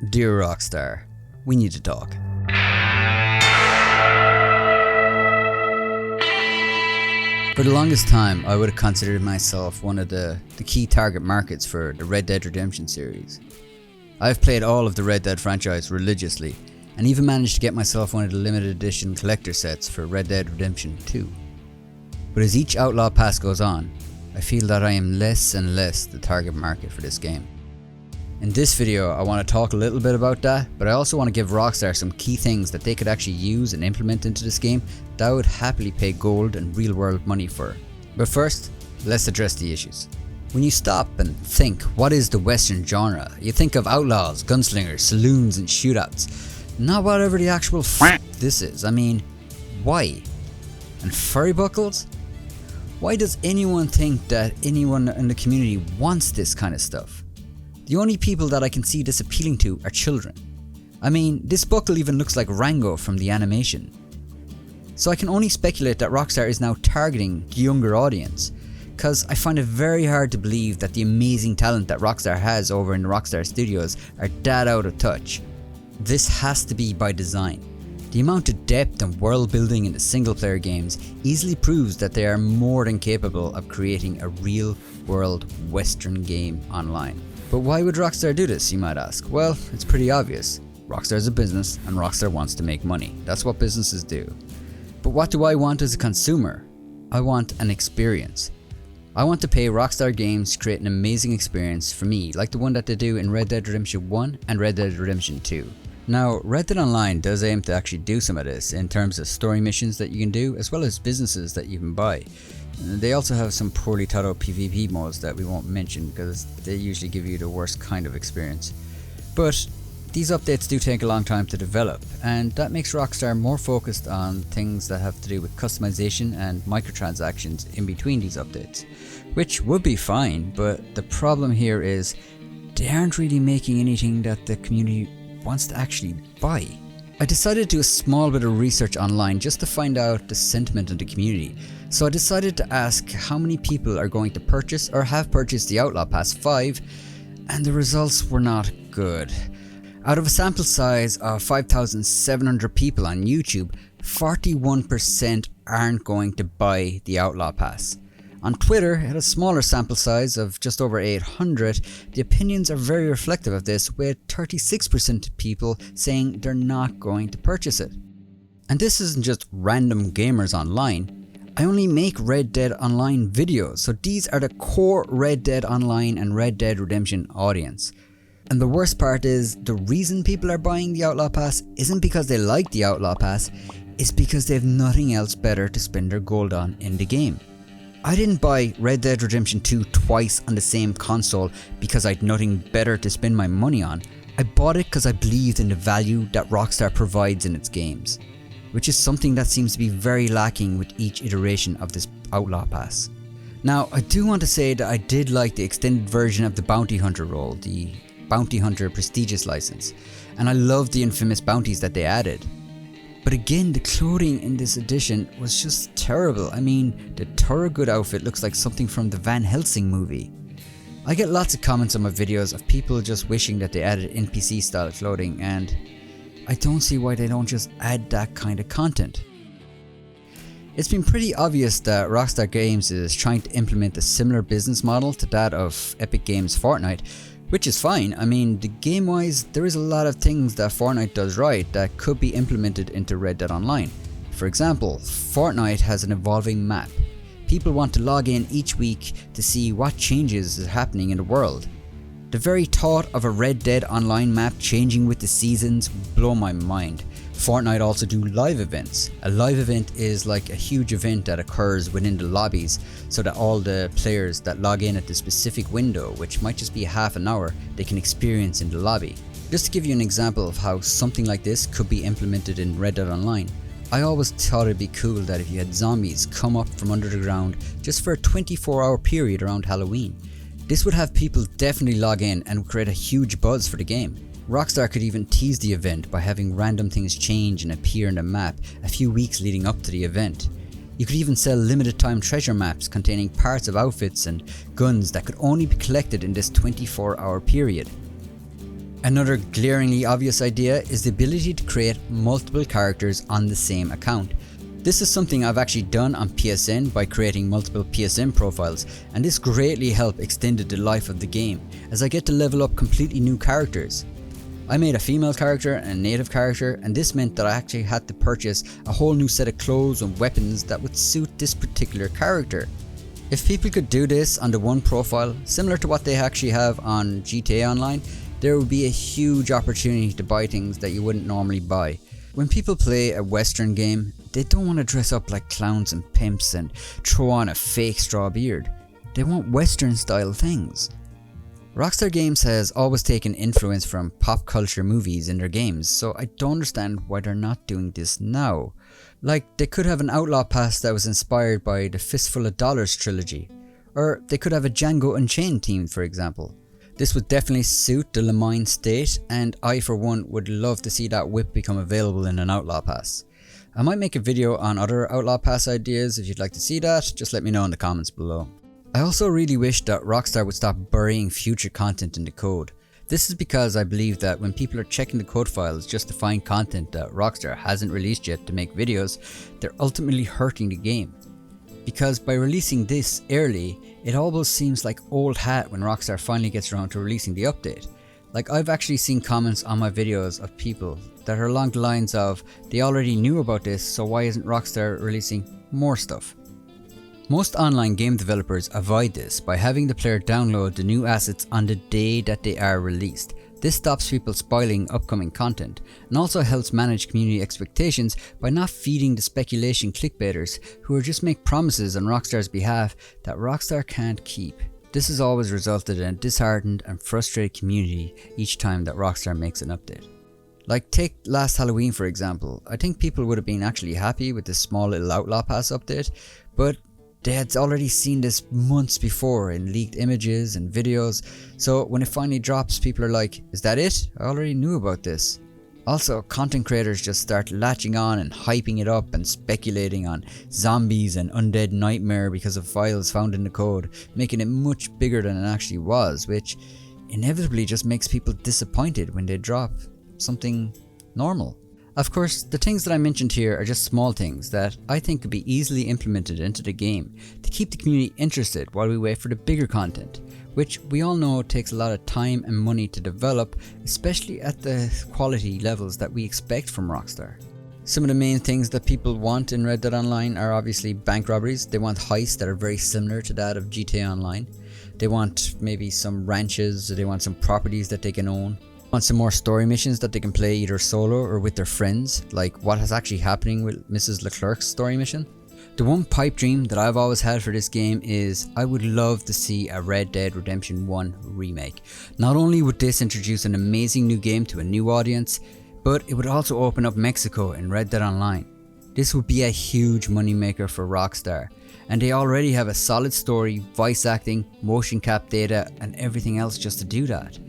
Dear Rockstar, we need to talk. For the longest time, I would have considered myself one of the key target markets for the Red Dead Redemption series. I've played all of the Red Dead franchise religiously, and even managed to get myself one of the limited edition collector sets for Red Dead Redemption 2. But as each Outlaw Pass goes on, I feel that I am less and less the target market for this game. In this video, I want to talk a little bit about that, but I also want to give Rockstar some key things that they could actually use and implement into this game that I would happily pay gold and real world money for. But first, let's address the issues. When you stop and think, what is the Western genre? You think of outlaws, gunslingers, saloons and shootouts. Not whatever the actual this is. I mean, why? And furry buckles? Why does anyone think that anyone in the community wants this kind of stuff? The only people that I can see this appealing to are children. I mean, this buckle even looks like Rango from the animation. So I can only speculate that Rockstar is now targeting the younger audience, cause I find it very hard to believe that the amazing talent that Rockstar has over in the Rockstar Studios are that out of touch. This has to be by design. The amount of depth and world building in the single player games easily proves that they are more than capable of creating a real world Western game online. But why would Rockstar do this, you might ask? Well, it's pretty obvious. Rockstar is a business and Rockstar wants to make money. That's what businesses do. But what do I want as a consumer? I want an experience. I want to pay Rockstar Games to create an amazing experience for me, like the one that they do in Red Dead Redemption 1 and Red Dead Redemption 2. Now, Red Dead Online does aim to actually do some of this in terms of story missions that you can do, as well as businesses that you can buy. They also have some poorly thought out PvP modes that we won't mention because they usually give you the worst kind of experience. But these updates do take a long time to develop, and that makes Rockstar more focused on things that have to do with customization and microtransactions in between these updates, which would be fine, but the problem here is they aren't really making anything that the community wants to actually buy. I decided to do a small bit of research online just to find out the sentiment in the community. So I decided to ask how many people are going to purchase or have purchased the Outlaw Pass 5, and the results were not good. Out of a sample size of 5,700 people on YouTube, 41% aren't going to buy the Outlaw Pass. On Twitter, at a smaller sample size of just over 800, the opinions are very reflective of this, with 36% of people saying they're not going to purchase it. And this isn't just random gamers online. I only make Red Dead Online videos, so these are the core Red Dead Online and Red Dead Redemption audience. And the worst part is, the reason people are buying the Outlaw Pass isn't because they like the Outlaw Pass, it's because they have nothing else better to spend their gold on in the game. I didn't buy Red Dead Redemption 2 twice on the same console because I had nothing better to spend my money on. I bought it because I believed in the value that Rockstar provides in its games, which is something that seems to be very lacking with each iteration of this Outlaw Pass. Now, I do want to say that I did like the extended version of the Bounty Hunter role, the Bounty Hunter Prestigious license, and I loved the infamous bounties that they added. But again, the clothing in this edition was just terrible. I mean, the Thorogood outfit looks like something from the Van Helsing movie. I get lots of comments on my videos of people just wishing that they added NPC style clothing, and I don't see why they don't just add that kind of content. It's been pretty obvious that Rockstar Games is trying to implement a similar business model to that of Epic Games' Fortnite, which is fine. I mean, the game wise, there is a lot of things that Fortnite does right that could be implemented into Red Dead Online. For example, Fortnite has an evolving map. People want to log in each week to see what changes is happening in the world. The very thought of a Red Dead Online map changing with the seasons blow my mind. Fortnite also do live events. A live event is like a huge event that occurs within the lobbies so that all the players that log in at the specific window, which might just be half an hour, they can experience in the lobby. Just to give you an example of how something like this could be implemented in Red Dead Online, I always thought it'd be cool that if you had zombies come up from under the ground just for a 24-hour period around Halloween. This would have people definitely log in and would create a huge buzz for the game. Rockstar could even tease the event by having random things change and appear in the map a few weeks leading up to the event. You could even sell limited time treasure maps containing parts of outfits and guns that could only be collected in this 24-hour period. Another glaringly obvious idea is the ability to create multiple characters on the same account. This is something I've actually done on PSN by creating multiple PSN profiles, and this greatly helped extended the life of the game as I get to level up completely new characters. I made a female character and a native character, and this meant that I actually had to purchase a whole new set of clothes and weapons that would suit this particular character. If people could do this on the one profile, similar to what they actually have on GTA Online, there would be a huge opportunity to buy things that you wouldn't normally buy. When people play a Western game, they don't want to dress up like clowns and pimps and throw on a fake straw beard. They want Western style things. Rockstar Games has always taken influence from pop culture movies in their games, so I don't understand why they're not doing this now. Like, they could have an Outlaw Pass that was inspired by the Fistful of Dollars trilogy, or they could have a Django Unchained theme, for example. This would definitely suit the Le Mans state, and I for one would love to see that whip become available in an Outlaw Pass. I might make a video on other Outlaw Pass ideas. If you'd like to see that, just let me know in the comments below. I also really wish that Rockstar would stop burying future content in the code. This is because I believe that when people are checking the code files just to find content that Rockstar hasn't released yet to make videos, they're ultimately hurting the game. Because by releasing this early, it almost seems like old hat when Rockstar finally gets around to releasing the update. Like, I've actually seen comments on my videos of people that are along the lines of, they already knew about this, so why isn't Rockstar releasing more stuff? Most online game developers avoid this by having the player download the new assets on the day that they are released. This stops people spoiling upcoming content, and also helps manage community expectations by not feeding the speculation clickbaiters who just make promises on Rockstar's behalf that Rockstar can't keep. This has always resulted in a disheartened and frustrated community each time that Rockstar makes an update. Like, take last Halloween for example. I think people would have been actually happy with this small little Outlaw Pass update, but they had already seen this months before in leaked images and videos, so when it finally drops, people are like, is that it? I already knew about this. Also, content creators just start latching on and hyping it up and speculating on zombies and undead nightmare because of files found in the code, making it much bigger than it actually was, which inevitably just makes people disappointed when they drop something normal. Of course, the things that I mentioned here are just small things that I think could be easily implemented into the game to keep the community interested while we wait for the bigger content, which we all know takes a lot of time and money to develop, especially at the quality levels that we expect from Rockstar. Some of the main things that people want in Red Dead Online are obviously bank robberies. They want heists that are very similar to that of GTA Online. They want maybe some ranches, they want some properties that they can own. Want some more story missions that they can play either solo or with their friends, like what is actually happening with Mrs. Leclerc's story mission. The one pipe dream that I've always had for this game is I would love to see a Red Dead Redemption 1 remake. Not only would this introduce an amazing new game to a new audience, but it would also open up Mexico in Red Dead Online. This would be a huge moneymaker for Rockstar, and they already have a solid story, voice acting, motion cap data and everything else just to do that.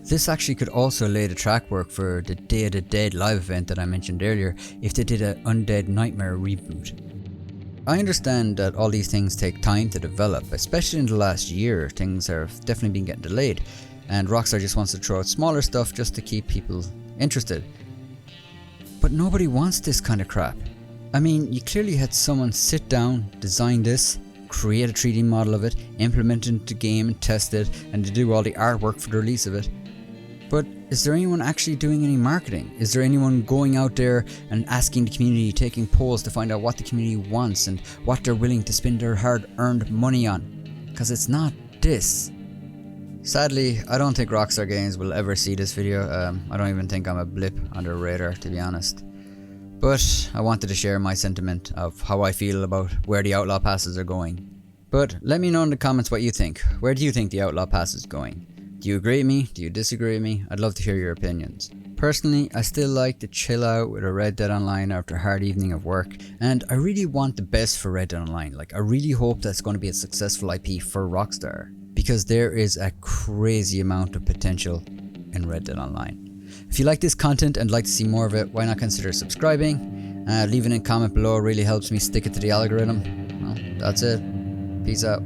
This actually could also lay the track work for the Day of the Dead live event that I mentioned earlier if they did an Undead Nightmare reboot. I understand that all these things take time to develop, especially in the last year. Things have definitely been getting delayed, and Rockstar just wants to throw out smaller stuff just to keep people interested. But nobody wants this kind of crap. I mean, you clearly had someone sit down, design this, create a 3D model of it, implement it into the game and test it, and to do all the artwork for the release of it. But is there anyone actually doing any marketing? Is there anyone going out there and asking the community, taking polls to find out what the community wants and what they're willing to spend their hard-earned money on? Because it's not this. Sadly, I don't think Rockstar Games will ever see this video. I don't even think I'm a blip on their radar, to be honest. But I wanted to share my sentiment of how I feel about where the Outlaw Passes are going. But let me know in the comments what you think. Where do you think the Outlaw Pass is going? Do you agree with me? Do you disagree with me? I'd love to hear your opinions. Personally, I still like to chill out with a Red Dead Online after a hard evening of work, and I really want the best for Red Dead Online. Like, I really hope that's going to be a successful IP for Rockstar, because there is a crazy amount of potential in Red Dead Online. If you like this content and like to see more of it, why not consider subscribing? Leaving a comment below really helps me stick it to the algorithm. Well, that's it. Peace out.